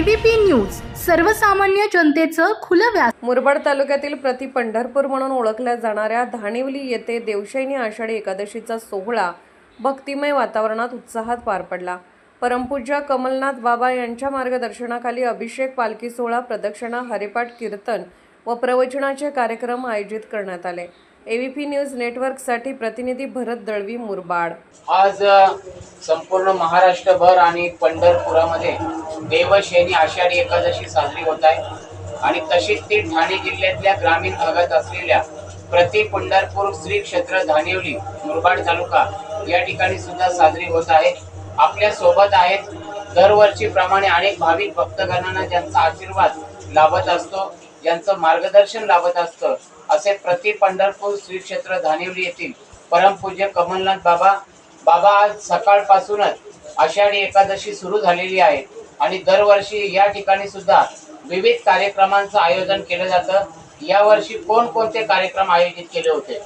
ABP news सर्वसामान्य जनतेचं खुलं व्यास। मुरबाड तालुक्यातील प्रति पंढरपूर म्हणून ओळखल्या जाणाऱ्या धानिवली येथे देवशयनी आषाढी एकादशीचा सोहळा भक्तिमय वातावरणात उत्साहात पार पडला। परमपूज्य कमलनाथ बाबा यांच्या मार्गदर्शनाखाली अभिषेक, पालखी सोहळा, प्रदक्षिणा, हरिपाठ, कीर्तन व प्रवचनाचे कार्यक्रम आयोजित करण्यात आले। एबीपी न्यूज नेटवर्कसाठी प्रतिनिधी भरत दळवी, मुरबाड। आज संपूर्ण महाराष्ट्रभर आणि पंढरपुरामध्ये देवशयनी आषाढी एकादशी साजरी होत आहे आणि तशीच ती ठाणे जिल्ह्यातल्या ग्रामीण भागात असलेल्या प्रति पंढरपूर श्री क्षेत्र धानिवली मुरबाड तालुका या ठिकाणी सुद्धा साजरी होत आहे। आपल्या सोबत आहेत दरवर्षीप्रमाणे अनेक भाविक भक्तगणांना ज्यांचा आशीर्वाद लाभत असतो, ज्यांचं मार्गदर्शन लाभत असतं, असे प्रति पंढरपूर श्री क्षेत्र धानिवली येथील परमपूज्य कमलनाथ बाबा आज सकाळपासूनच आषाढी एकादशी सुरू झालेली आहे आणि दरवर्षी या ठिकाणी सुद्धा विविध कार्यक्रमांचं आयोजन केलं जातं। यावर्षी कोणकोणते कार्यक्रम आयोजित केले होते?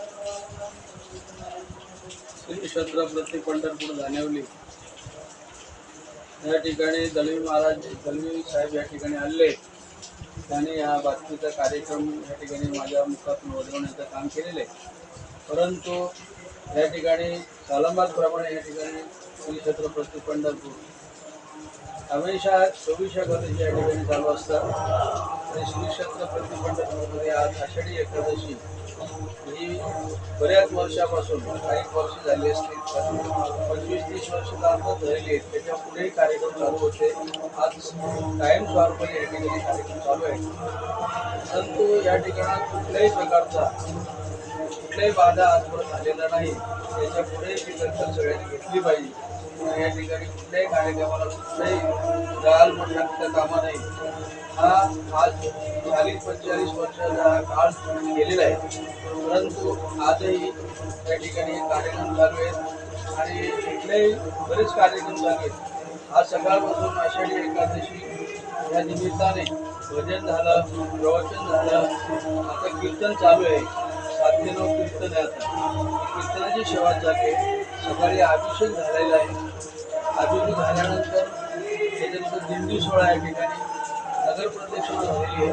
श्री क्षेत्र प्रति पंढरपूर धानिवली या ठिकाणी दळवी साहेब या ठिकाणी आले। त्याने या बातमीचा कार्यक्रम या ठिकाणी माझ्या मुखातून वाढवण्याचं काम केलेले, परंतु या ठिकाणी कालंबादप्रमाणे या ठिकाणी श्री क्षेत्र प्रति पंढरपूर हमेशा 24 एकादशी या ठिकाणी चालू असतात आणि श्री क्षेत्र प्रति पंढरपूरमध्ये आज आषाढी एकादशी ही बऱ्याच वर्षापासून, काही वर्ष झाली असतील, 25-30 वर्ष झालेली आहेत। त्याच्या पुढेही कार्यक्रम चालू होते। आज कायमस्वरूपी या ठिकाणी कार्यक्रम चालू आहे, परंतु या ठिकाणी कुठल्याही प्रकारचा कुठल्याही बाधा आजपर्यंत झालेला नाही। त्याच्या पुढे ही दखल सगळ्यांनी घेतली पाहिजे। या ठिकाणी कुठल्याही कार्यक्रमाला कुठल्याही गाल म्हणण्याचा कामा नाही। हा आज 40-45 वर्षाचा काळ गेलेला आहे, परंतु आजही या ठिकाणी कार्यक्रम चालू आहेत आणि कुठलेही बरेच कार्यक्रम चालू आहेत। आज सकाळपासून आषाढी एकादशी या निमित्ताने भजन झालं, प्रवचन झालं, आता कीर्तन चालू आहे। 7-9 कीर्तन आहे। आता कीर्तनाची सेवा चालू आहे। सकाळी अभिषेक झालेला आहे। अभिषेक झाल्यानंतर त्याच्यानंतर दिंडी सोहळा या ठिकाणी नगर प्रदक्षिणा झालेली आहे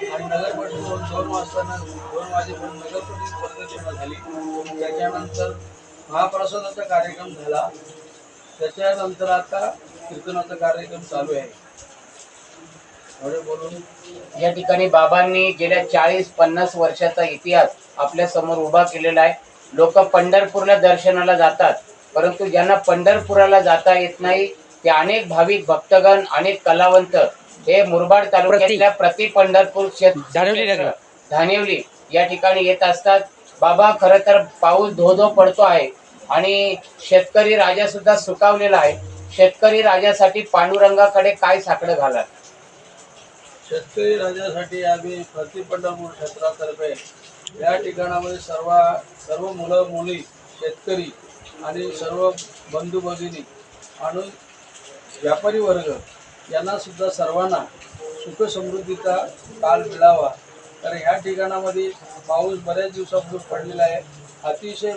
आणि नगर प्रदक्षिणा 2 वाजेपर्यंत नगर प्रदक्षिणा झाली। त्याच्यानंतर महाप्रसादाचा कार्यक्रम झाला। त्याच्यानंतर आता कीर्तनाचा कार्यक्रम चालू आहे। या ठिकाणी बाबांनी गेल्या 40-50 वर्षाचा इतिहास आपल्या समोर उभा केलेला आहे। लोक पंढरपूरला दर्शनाला जातात, परंतु ज्यांना पंढरपुराला जाता येत नाही ते अनेक भाविक भक्तगण, अनेक कलावंत हे मुरबाड तालुक्यातल्या प्रति पंढरपूर क्षेत्र धानिवली या ठिकाणी येत असतात। बाबा खरं तर पाऊस धो पडतो आहे आणि शेतकरी राजा सुद्धा सुकावलेला आहे। शेतकरी राजासाठी पांडुरंगाकडे काय साकडं घालाल? शेतकरी राजासाठी आम्ही प्रति पंढरपूर क्षेत्रातर्फे या ठिकाणामध्ये सर्व मुलं मुली, शेतकरी आणि सर्व बंधू भगिनी आणि व्यापारी वर्ग यांना सुद्धा सर्वांना सुख समृद्धीचा काल मिळावा। तर ह्या ठिकाणामध्ये पाऊस बऱ्याच दिवसापासून पडलेला आहे। अतिशय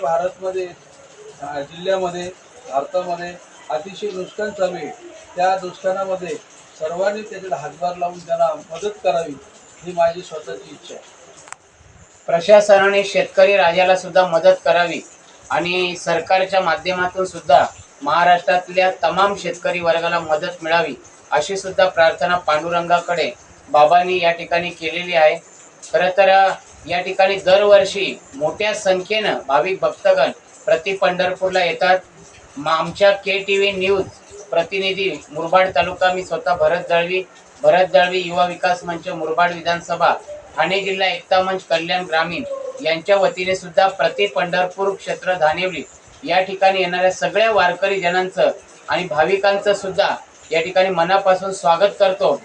जिल्ह्यामध्ये, भारतामध्ये अतिशय नुकसान चालू आहे। त्या नुकसानामध्ये सर्वांनी त्याच्याला हातभार लावून त्यांना मदत करावी ही माझी स्वतःची इच्छा आहे। प्रशासनाने शेतकरी राजाला सुद्धा मदत करावी आणि सरकारच्या माध्यमातून सुद्धा महाराष्ट्रातल्या तमाम शेतकरी वर्गाला मदत मिळावी अशी सुद्धा प्रार्थना पांडुरंगाकडे बाबांनी या ठिकाणी केलेली आहे। खरं तर या ठिकाणी दरवर्षी मोठ्या संख्येनं भाविक भक्तगण प्रति पंढरपूरला येतात। आमच्या KTV न्यूज प्रतिनिधी मुरबाड तालुका, मी स्वतः भरत दळवी युवा विकास मंच मुरबाड विधानसभा, ठाणे जिल्हा एकता मंच कल्याण ग्रामीण यांच्या वतीने सुद्धा प्रति पंढरपूर क्षेत्र धानिवली या ठिकाणी येणाऱ्या सगळ्या वारकरी जनांचं आणि भाविकांचं सुद्धा या ठिकाणी मनापासून स्वागत करतो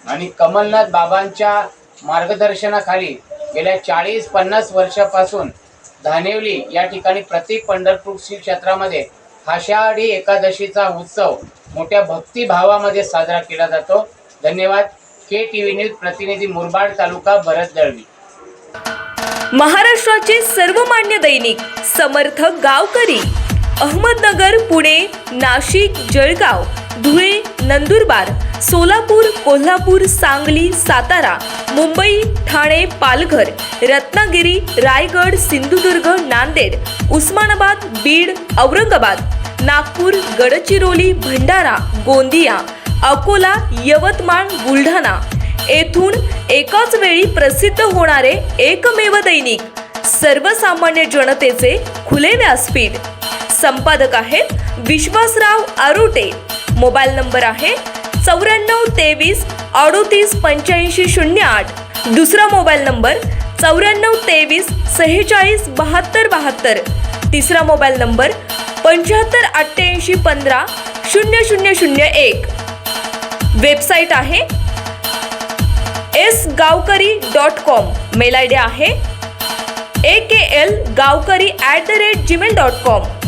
आणि कमलनाथ बाबांच्या मार्गदर्शनाखाली गेल्या 40-50 वर्षापासून धानिवली या ठिकाणी प्रति पंढरपूर श्री क्षेत्रामध्ये आषाढी एकादशीचा उत्सव मोठ्या भक्तिभावामध्ये साजरा केला जातो। धन्यवाद। KTV न्यूज प्रतिनिधी मुरबाड तालुका, भरत दळवी। महाराष्ट्राचे सर्वमान्य दैनिक समर्थ गावकरी अहमदनगर, पुणे, नाशिक, जळगाव, धुळे, नंदुरबार सोलापूर, कोल्हापूर, सांगली, सातारा, मुंबई, ठाणे, पालघर, रत्नागिरी, रायगड, सिंधुदुर्ग, नांदेड, उस्मानाबाद, बीड, औरंगाबाद, नागपूर, गडचिरोली, भंडारा, गोंदिया, अकोला, यवतमाळ, बुलढाणा येथून एकाच वेळी प्रसिद्ध होणारे एकमेव दैनिक सर्वसामान्य जनतेचे खुले व्यासपीठ. संपादक आहेत विश्वासराव आरोटे. मोबाईल नंबर आहे 9423 38 85 08. दुसरा मोबाईल नंबर 9423 46 72 72. तिसरा मोबाईल नंबर 75 88 15 0001. वेबसाईट आहे sgavkari.com. मेल आय डी आहे akl gavkari@gmail.com.